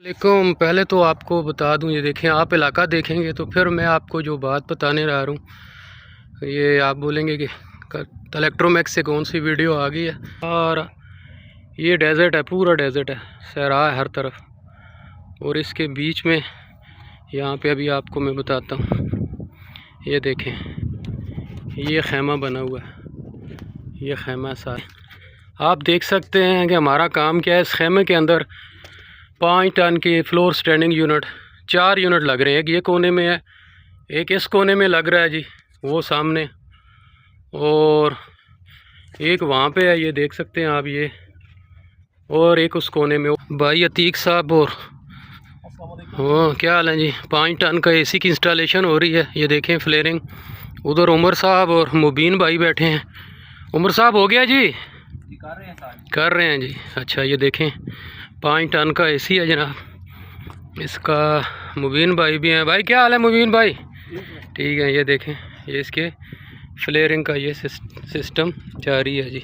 लेकिन पहले तो आपको बता दूं, ये देखें, आप इलाका देखेंगे तो फिर मैं आपको जो बात बताने रहा हूँ ये आप बोलेंगे कि इलेक्ट्रोमैक्स से कौन सी वीडियो आ गई है। और ये डेजर्ट है, पूरा डेजर्ट है, सहरा है हर तरफ। और इसके बीच में यहाँ पे अभी आपको मैं बताता हूँ, ये देखें, ये खैमा बना हुआ है, ये खैमा सा आप देख सकते हैं कि हमारा काम क्या है। इस खैमे के अंदर 5 टन के फ्लोर स्टैंडिंग यूनिट, 4 यूनिट लग रहे हैं। एक ये कोने में है, एक इस कोने में लग रहा है जी, वो सामने, और एक वहाँ पे है, ये देख सकते हैं आप ये, और एक उस कोने में। भाई अतीक साहब और वो क्या हाल है जी। 5 टन का एसी की इंस्टॉलेशन हो रही है, ये देखें फ्लेयरिंग। उधर उमर साहब और मुबीन भाई बैठे हैं। उमर साहब हो गया जी, कर रहे हैं जी। अच्छा ये देखें 5 टन का एसी है जनाब। इसका मुबीन भाई भी हैं। भाई क्या हाल है मुबीन भाई? ठीक है। ये देखें, ये इसके फ्लेयरिंग का ये सिस्टम जारी है जी।